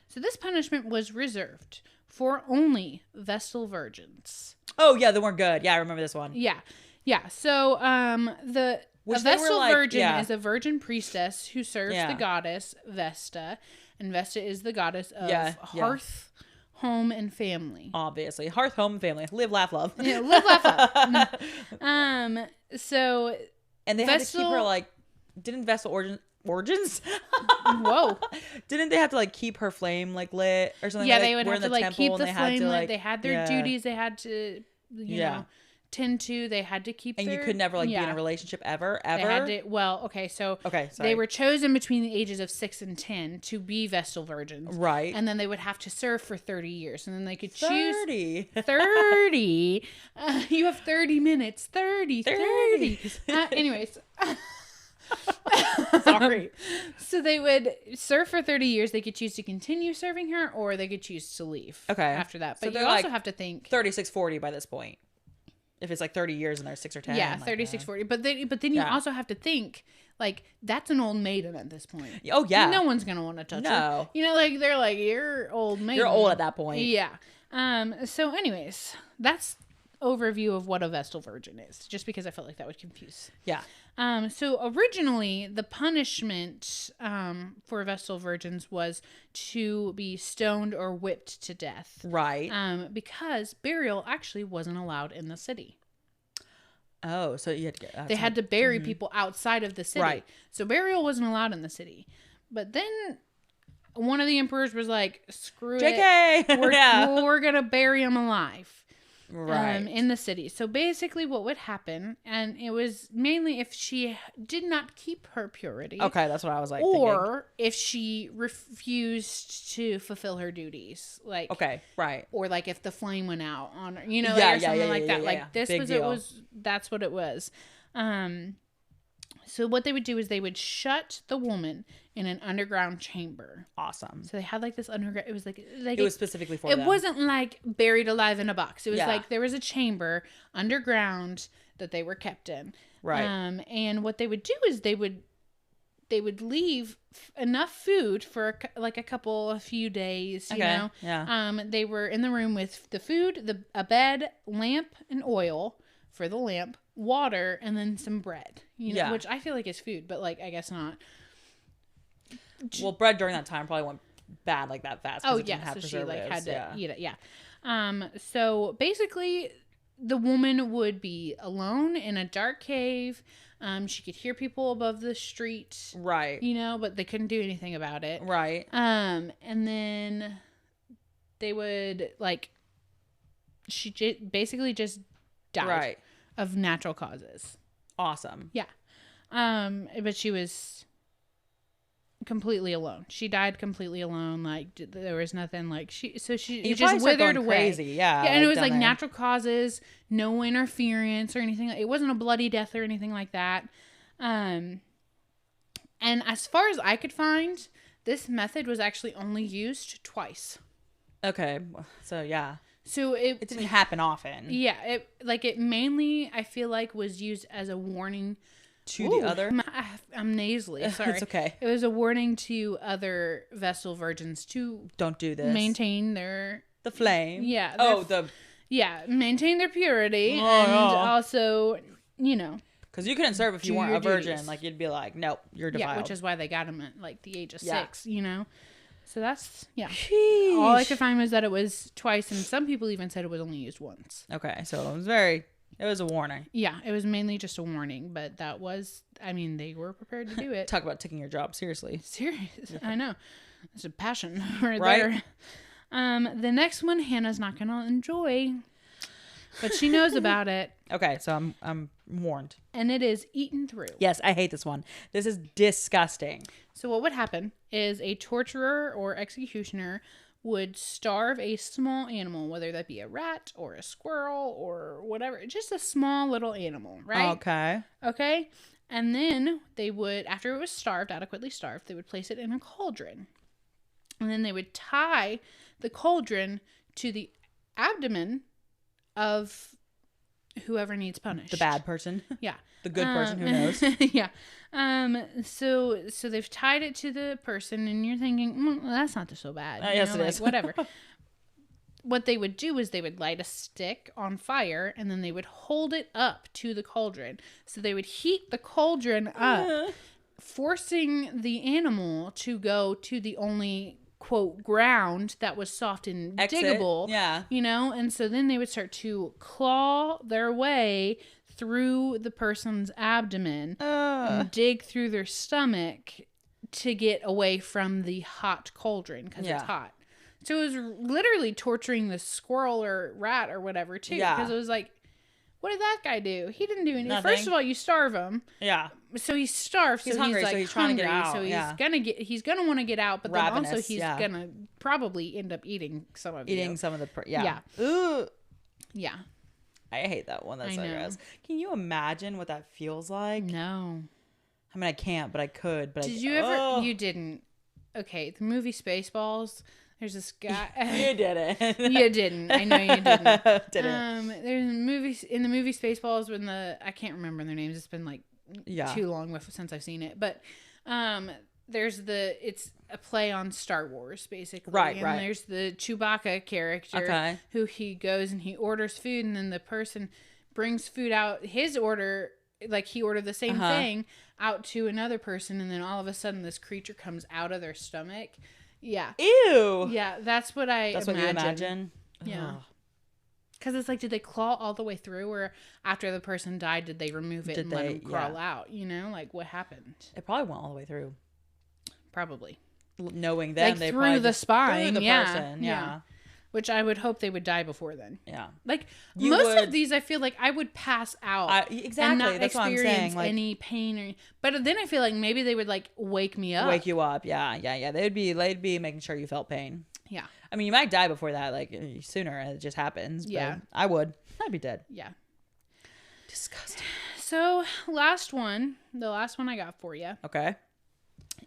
So this punishment was reserved for only Vestal virgins. Oh yeah, they weren't good. Yeah, I remember this one. Yeah. Yeah. So a Vestal virgin is a virgin priestess who serves the goddess Vesta, and Vesta is the goddess of hearth, home, and family. Obviously, hearth, home, and family. Live, laugh, love. Yeah, live, laugh, love. So and they had to keep her like. Didn't Vestal origins? Whoa! Didn't they have to like keep her flame like lit or something? Yeah, like, they would have to like keep the flame lit. They had their duties. They had to, you know, tend to. They had to keep. And you could never like be in a relationship ever. They had to, sorry. They were chosen between the ages of 6 and 10 to be Vestal virgins, right? And then they would have to serve for 30 years, and then they could 30. choose 30. You have 30 minutes. 30. Anyways. Sorry. So they would serve for 30 years. They could choose to continue serving her, or they could choose to leave. Okay. After that, but so you also have to think 36-40 by this point. If it's like 30 years and they're 6 or 10. Yeah, 36-40. But then you also have to think like that's an old maiden at this point. Oh yeah. No one's gonna want to touch her. You know, like they're like you're old maiden. You're old at that point. Yeah. So, anyways, that's overview of what a Vestal virgin is, just because I felt like that would confuse. Yeah. So originally the punishment for Vestal virgins was to be stoned or whipped to death. Right. Because burial actually wasn't allowed in the city. Oh, so you had to get outside. They had to bury people outside of the city. Right. So burial wasn't allowed in the city. But then one of the emperors was like, screw JK! it. We're going to bury them alive. Right. In the city. So basically what would happen, and it was mainly if she did not keep her purity. Okay, that's what I was like or thinking. If she refused to fulfill her duties. Like okay, right. Or like if the flame went out on her, you know, or something like that. Like this Big was deal. That's what it was. So what they would do is they would shut the woman in an underground chamber. Awesome. So they had like this underground. It was like it was specifically for them. It wasn't like buried alive in a box. It was like there was a chamber underground that they were kept in. Right. And what they would do is they would leave enough food for a few days. You know. Yeah. They were in the room with the food, a bed, lamp, and oil for the lamp, water, and then some bread. You know, which I feel like is food, but like I guess not. Well, bread during that time probably went bad like that fast. Oh yeah, so she like had to eat it. Yeah. So basically, the woman would be alone in a dark cave. She could hear people above the street. Right. You know, but they couldn't do anything about it. Right. And then they would she basically just died of natural causes. Awesome. Yeah. But she was completely alone. She died completely alone. Like there was nothing like she just withered away. Crazy. Yeah. Yeah, and it was like natural causes, no interference or anything. It wasn't a bloody death or anything like that. And as far as I could find, this method was actually only used twice. Okay. So yeah. So it didn't happen often. Yeah, it mainly I feel like was used as a warning to the other. I'm nasally. Sorry. It's okay. It was a warning to other Vestal virgins to don't do this. Maintain the flame. Yeah. Maintain their purity and also, you know. Because you couldn't serve if you weren't a virgin. Duties. Like you'd be like, nope, you're defiled. Yeah, which is why they got him at like the age of 6. You know. So that's, Sheesh. All I could find was that it was twice, and some people even said it was only used once. Okay, so it was a warning. Yeah, it was mainly just a warning, but that was, I mean, they were prepared to do it. Talk about taking your job seriously. Serious, I know. It's a passion right there. The next one, Hannah's not going to enjoy, but she knows about it. Okay, so I'm warned. And it is eaten through. Yes, I hate this one. This is disgusting. So what would happen is a torturer or executioner would starve a small animal, whether that be a rat or a squirrel or whatever, just a small little animal, right? Okay. And then they would, after it was starved, adequately starved, they would place it in a cauldron. And then they would tie the cauldron to the abdomen of whoever needs punished. The bad person. Yeah. The good person who knows. Yeah. So they've tied it to the person, and you're thinking, well, that's not so bad. Yes, it is. Whatever. What they would do is they would light a stick on fire, and then they would hold it up to the cauldron. So they would heat the cauldron up, forcing the animal to go to the only, quote, ground that was soft and diggable. Yeah. You know? And so then they would start to claw their way through the person's abdomen and dig through their stomach to get away from the hot cauldron because it's hot. So it was literally torturing the squirrel or rat or whatever too. Because it was like, what did that guy do? He didn't do anything. First of all, you starve him. Yeah. So he's starved. He's so hungry, he's like so he's trying to get out. So he's gonna want to get out, but Ravenous, then also he's gonna probably end up eating some of some of the yeah. Ooh. Yeah. I hate that one. That's so gross. Can you imagine what that feels like? No. I mean, I can't, but I could. But did you ever? You didn't. Okay, the movie Spaceballs. There's this guy. You didn't. You didn't. I know you didn't. There's movies in the movie Spaceballs when I can't remember their names. It's been like too long since I've seen it. But it's a play on Star Wars basically. Right. And there's the Chewbacca character who he goes and he orders food, and then the person brings food out his order. Like he ordered the same thing out to another person, and then all of a sudden this creature comes out of their stomach. Yeah. Ew. Yeah, that's what That's what you imagine? Yeah. Because it's like, did they claw all the way through, or after the person died, did they remove it and let them crawl out? You know, like what happened? It probably went all the way through. Probably. Knowing them, like they through probably the spine, through the person. Yeah. Which I would hope they would die before then. Yeah. Like most of these, I feel like I would pass out. Exactly. And not That's what I'm saying. Like, any pain but then I feel like maybe they would like wake me up. Wake you up. Yeah. They'd be making sure you felt pain. Yeah. I mean, you might die before that, like sooner. It just happens. But I would. I'd be dead. Yeah. Disgusting. So the last one I got for you. Okay.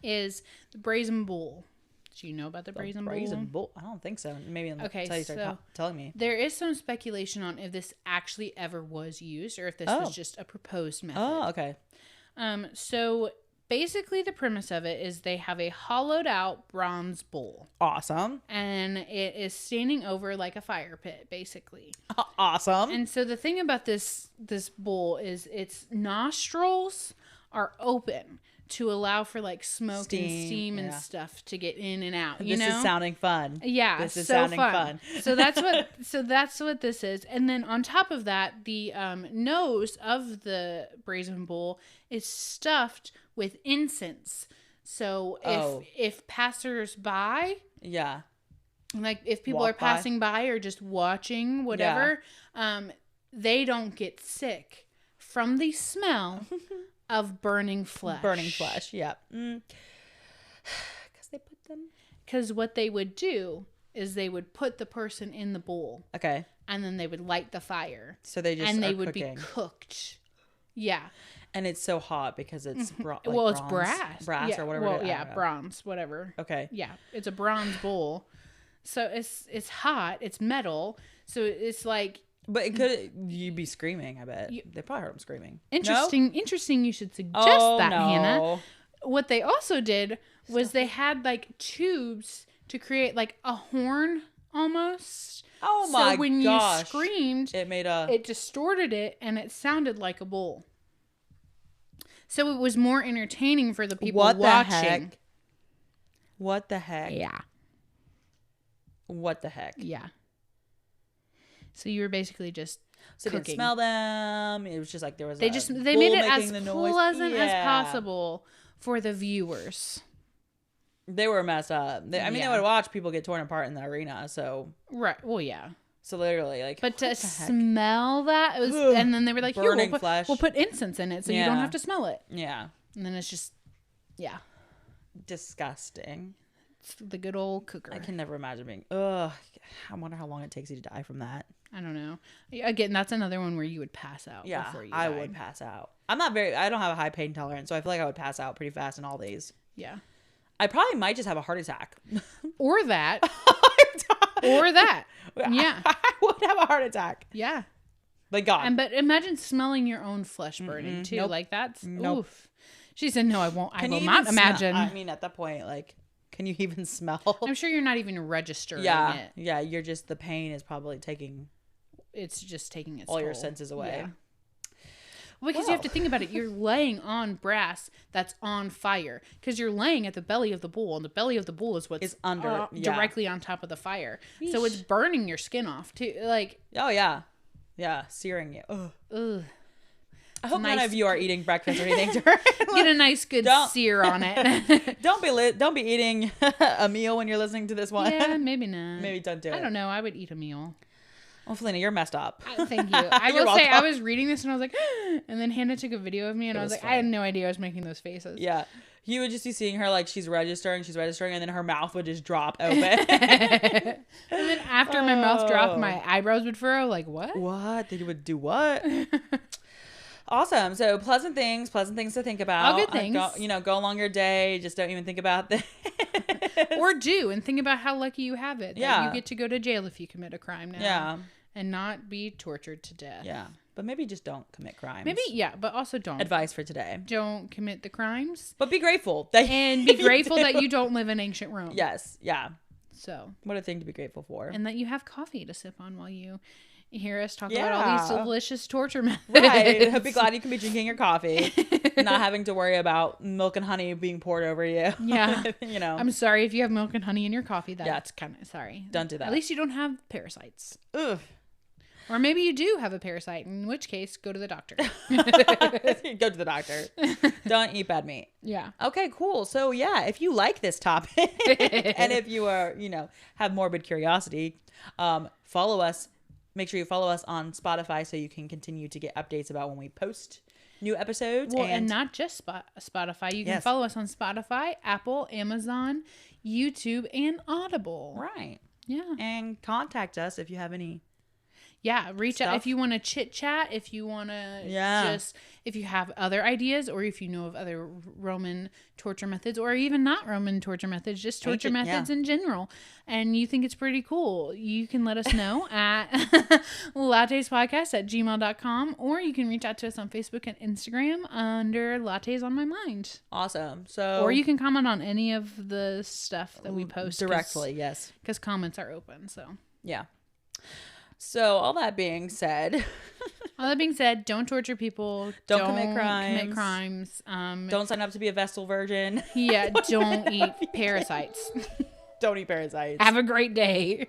Is the brazen bull. Do you know about the brazen bull? I don't think so. Maybe until you start telling me. There is some speculation on if this actually ever was used or if this was just a proposed method. Oh, okay. So basically the premise of it is they have a hollowed out bronze bull. Awesome. And it is standing over like a fire pit, basically. Awesome. And so the thing about this bull is its nostrils are open to allow for like smoke and steam and stuff to get in and out. You know? This is sounding fun. Yeah, this is sounding fun. So that's what this is. And then on top of that, the nose of the brazen bull is stuffed with incense. So if passers-by, like if people are passing by or just watching whatever, they don't get sick from the smell of burning flesh. Yeah. Because they put them. Because what they would do is they would put the person in the bowl. Okay. And then they would light the fire. So they just and they would be cooked. Yeah. And it's so hot because it's it's brass. Brass or whatever. Well, bronze, whatever. Okay. Yeah, it's a bronze bowl. So it's hot. It's metal. So it's like. But you'd be screaming, I bet. They probably heard him screaming. Interesting you should suggest that, Hannah. What they also did was they had like tubes to create like a horn almost. Oh my gosh. So when you screamed, it distorted it and it sounded like a bull. So it was more entertaining for the people watching. What the heck? Yeah. What the heck? Yeah. So you were basically just cooking. Didn't smell them. It was just like there was. They made it as pleasant as possible for the viewers. They were messed up. They would watch people get torn apart in the arena. So right. Well, yeah. So literally, like, but to smell that, it was, and then they were like, burning "Here, flesh. We'll put incense in it, so you don't have to smell it." Yeah. And then it's just, disgusting. It's the good old cooker. I can never imagine being. Ugh. I wonder how long it takes you to die from that. I don't know. Again, that's another one where you would pass out. Yeah, before you I died. would pass out. I don't have a high pain tolerance, so I feel like I would pass out pretty fast in all these. Yeah. I probably might just have a heart attack. Or that. Or that. Yeah. I would have a heart attack. Yeah. Like, God. But imagine smelling your own flesh burning too. Nope. Like that's Nope. oof. She said, "No, I won't. I will you not even imagine." I mean, at that point, like, can you even smell? I'm sure you're not even registering Yeah. it. Yeah. You're just, the pain is probably taking It's just taking its all toll. your senses away. Yeah. Well, because you have to think about it. You're laying on brass that's on fire because you're laying at the belly of the bull, and the belly of the bull is what's under directly on top of the fire. Yeesh. So it's burning your skin off too. Like, oh yeah, yeah, searing you. Ugh. ugh. I hope none nice. of you are eating breakfast or anything. Get a nice good sear on it. Don't be eating a meal when you're listening to this one. Yeah, maybe not. Maybe don't do it. I don't know. I would eat a meal. Oh, Felina, you're messed up. Thank you. I will say, welcome. I was reading this and I was like, and then Hannah took a video of me and I was like, funny. I had no idea I was making those faces. Yeah. You would just be seeing her like she's registering, and then her mouth would just drop open. And then after my mouth dropped, my eyebrows would furrow. Like, what? What? They would do what? Awesome. So pleasant things to think about. All good things. Go along your day. Just don't even think about this. Or do, and think about how lucky you have it. That Yeah. you get to go to jail if you commit a crime now. Yeah. And not be tortured to death. Yeah. But maybe just don't commit crimes. Maybe, yeah, but also don't. Advice for today. Don't commit the crimes. But be grateful. That And be grateful that you don't live in ancient Rome. Yes. Yeah. So. What a thing to be grateful for. And that you have coffee to sip on while you hear us talk about all these delicious torture methods. Right. Be glad you can be drinking your coffee. Not having to worry about milk and honey being poured over you. Yeah. I'm sorry if you have milk and honey in your coffee. That's kind of sorry. Don't do that. At least you don't have parasites. Ugh. Or maybe you do have a parasite, in which case, go to the doctor. Go to the doctor. Don't eat bad meat. Yeah. Okay, cool. So yeah, if you like this topic and if you are, have morbid curiosity, follow us. Make sure you follow us on Spotify so you can continue to get updates about when we post new episodes. Well, and not just Spotify. You can follow us on Spotify, Apple, Amazon, YouTube, and Audible. Right. Yeah. And contact us if you have any. Yeah, reach out if you want to chit chat, if you want to if you have other ideas, or if you know of other Roman torture methods, or even not Roman torture methods, just torture methods in general, and you think it's pretty cool, you can let us know at lattespodcast@gmail.com, or you can reach out to us on Facebook and Instagram under Lattes on My Mind. Awesome. So, or you can comment on any of the stuff that we post directly, yes. Because comments are open, so. Yeah. So, all that being said, don't torture people. Don't commit crimes. Don't sign up to be a Vestal virgin. Yeah, don't eat parasites. Don't eat parasites. Have a great day.